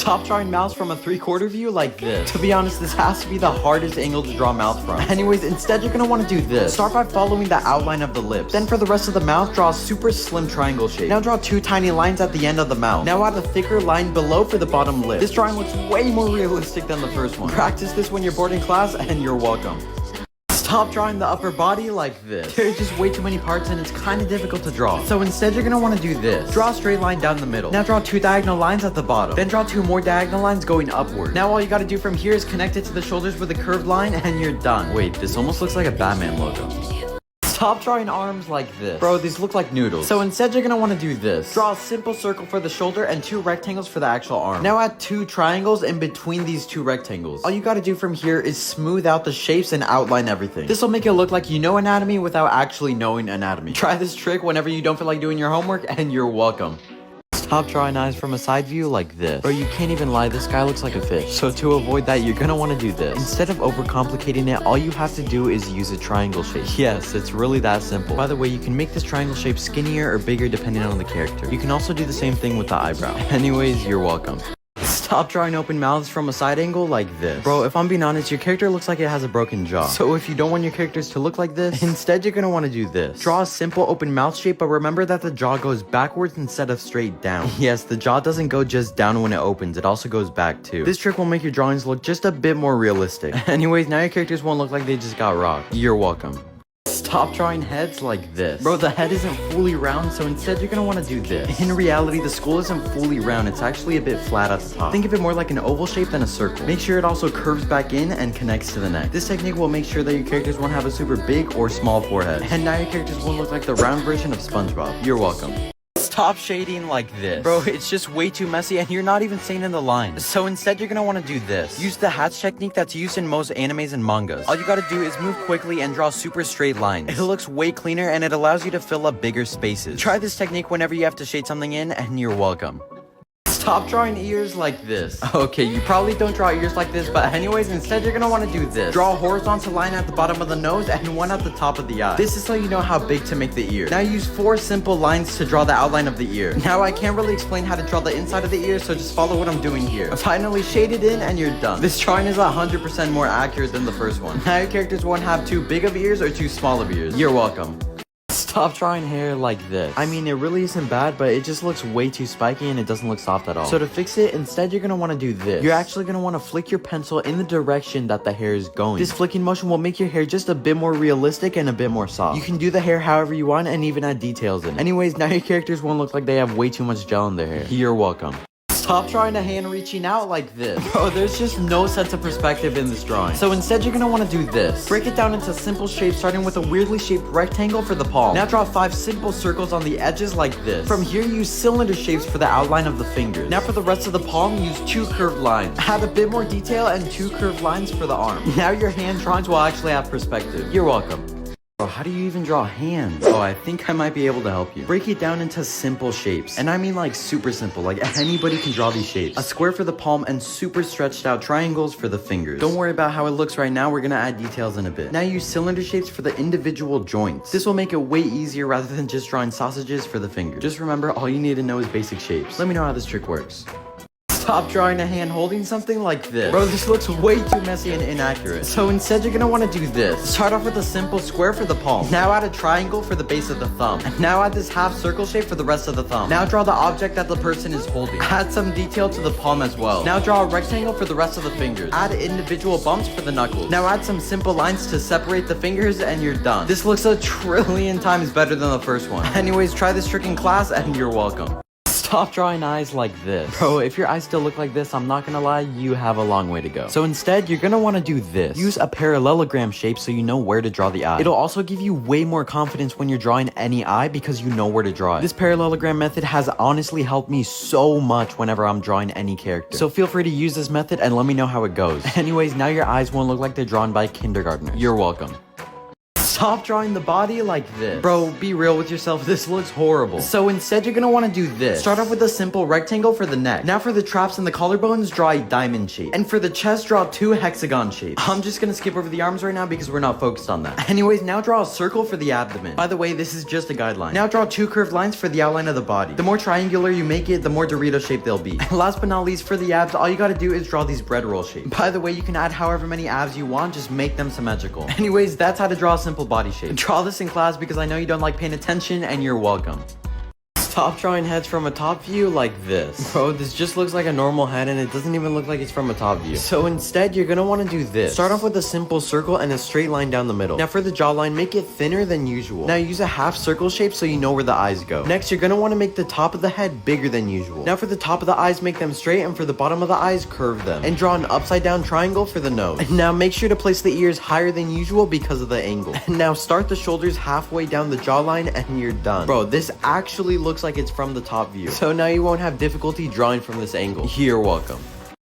Stop drawing mouths from a 3/4 view like this. To be honest, this has to be the hardest angle to draw mouth from. Anyways, instead you're gonna want to do this. Start by following the outline of the lips. Then for the rest of the mouth, draw a super slim triangle shape. Now draw 2 tiny lines at the end of the mouth. Now add a thicker line below for the bottom lip. This drawing looks way more realistic than the first one. Practice this when you're bored in class and you're welcome. Stop drawing the upper body like this. There's just way too many parts and it's kind of difficult to draw. So instead you're gonna want to do this. Draw a straight line down the middle. Now draw 2 diagonal lines at the bottom. Then draw 2 more diagonal lines going upward. Now all you gotta do from here is connect it to the shoulders with a curved line and you're done. Wait, this almost looks like a Batman logo. Stop drawing arms like this. Bro, these look like noodles. So instead you're gonna want to do this. Draw a simple circle for the shoulder and 2 rectangles for the actual arm. Now add 2 triangles in between these 2 rectangles. All you gotta do from here is smooth out the shapes and outline everything. This will make it look like you know anatomy without actually knowing anatomy. Try this trick whenever you don't feel like doing your homework and you're welcome. Stop drawing eyes from a side view like this. Bro, you can't even lie, this guy looks like a fish. So to avoid that, you're gonna want to do this. Instead of overcomplicating it, all you have to do is use a triangle shape. Yes, it's really that simple. By the way, you can make this triangle shape skinnier or bigger depending on the character. You can also do the same thing with the eyebrow. Anyways, you're welcome. Stop drawing open mouths from a side angle like this. Bro, if I'm being honest, your character looks like it has a broken jaw. So if you don't want your characters to look like this, instead you're gonna want to do this. Draw a simple open mouth shape, but remember that the jaw goes backwards instead of straight down. Yes, the jaw doesn't go just down when it opens, it also goes back too. This trick will make your drawings look just a bit more realistic. Anyways, now your characters won't look like they just got rocked. You're welcome. Stop drawing heads like this. Bro, the head isn't fully round, so instead you're gonna want to do this. In reality, the skull isn't fully round, it's actually a bit flat at the top. Think of it more like an oval shape than a circle. Make sure it also curves back in and connects to the neck. This technique will make sure that your characters won't have a super big or small forehead. And now your characters won't look like the round version of SpongeBob. You're welcome. Stop shading like this. Bro, it's just way too messy and you're not even staying in the line. So instead you're gonna want to do this. Use the hatch technique that's used in most animes and mangas. All you gotta do is move quickly and draw super straight lines. It looks way cleaner and it allows you to fill up bigger spaces. Try this technique whenever you have to shade something in and you're welcome. Stop drawing ears like this. Okay, you probably don't draw ears like this, but anyways, instead you're gonna want to do this. Draw a horizontal line at the bottom of the nose and one at the top of the eye. This is so you know how big to make the ear. Now use 4 simple lines to draw the outline of the ear. Now I can't really explain how to draw the inside of the ear, so just follow what I'm doing here. Finally shade it in and you're done. This drawing is 100% more accurate than the first one. Now your characters won't have too big of ears or too small of ears. You're welcome. Stop drawing hair like this. I mean, it really isn't bad, but it just looks way too spiky and it doesn't look soft at all. So to fix it, instead you're gonna want to do this. You're actually gonna want to flick your pencil in the direction that the hair is going. This flicking motion will make your hair just a bit more realistic and a bit more soft. You can do the hair however you want and even add details in it. Anyways, now your characters won't look like they have way too much gel in their hair. You're welcome. Stop drawing a hand reaching out like this. Bro, there's just no sense of perspective in this drawing. So instead you're gonna want to do this. Break it down into simple shapes starting with a weirdly shaped rectangle for the palm. Now draw 5 simple circles on the edges like this. From here use cylinder shapes for the outline of the fingers. Now for the rest of the palm use 2 curved lines. Add a bit more detail and 2 curved lines for the arm. Now your hand drawings will actually have perspective. You're welcome. Bro, how do you even draw hands? Oh, I think I might be able to help you. Break it down into simple shapes. And I mean like super simple, like anybody can draw these shapes. A square for the palm and super stretched out triangles for the fingers. Don't worry about how it looks right now, we're gonna add details in a bit. Now use cylinder shapes for the individual joints. This will make it way easier rather than just drawing sausages for the fingers. Just remember, all you need to know is basic shapes. Let me know how this trick works. Stop drawing a hand holding something like this. Bro, this looks way too messy and inaccurate. So instead you're gonna want to do this. Start off with a simple square for the palm. Now add a triangle for the base of the thumb. And now add this half circle shape for the rest of the thumb. Now draw the object that the person is holding. Add some detail to the palm as well. Now draw a rectangle for the rest of the fingers. Add individual bumps for the knuckles. Now add some simple lines to separate the fingers and you're done. This looks a trillion times better than the first one. Anyways, try this trick in class and you're welcome. Stop drawing eyes like this. Bro, if your eyes still look like this, I'm not gonna lie, you have a long way to go. So instead, you're gonna wanna do this. Use a parallelogram shape so you know where to draw the eye. It'll also give you way more confidence when you're drawing any eye because you know where to draw it. This parallelogram method has honestly helped me so much whenever I'm drawing any character. So feel free to use this method and let me know how it goes. Anyways, now your eyes won't look like they're drawn by a kindergartner. You're welcome. Stop drawing the body like this. Bro, be real with yourself, this looks horrible. So instead, you're gonna wanna do this. Start off with a simple rectangle for the neck. Now for the traps and the collarbones, draw a diamond shape. And for the chest, draw 2 hexagon shapes. I'm just gonna skip over the arms right now because we're not focused on that. Anyways, now draw a circle for the abdomen. By the way, this is just a guideline. Now draw 2 curved lines for the outline of the body. The more triangular you make it, the more Dorito shaped they'll be. And last but not least, for the abs, all you gotta do is draw these bread roll shapes. By the way, you can add however many abs you want, just make them symmetrical. Anyways, that's how to draw a simple body shape. Draw this in class because I know you don't like paying attention, and you're welcome. Stop drawing heads from a top view like this. Bro, this just looks like a normal head and it doesn't even look like it's from a top view. So instead, you're gonna wanna do this. Start off with a simple circle and a straight line down the middle. Now for the jawline, make it thinner than usual. Now use a half circle shape so you know where the eyes go. Next, you're gonna wanna make the top of the head bigger than usual. Now for the top of the eyes, make them straight, and for the bottom of the eyes, curve them. And draw an upside down triangle for the nose. And now make sure to place the ears higher than usual because of the angle. And now start the shoulders halfway down the jawline and you're done. Bro, this actually looks like it's from the top view. So now you won't have difficulty drawing from this angle. You're welcome.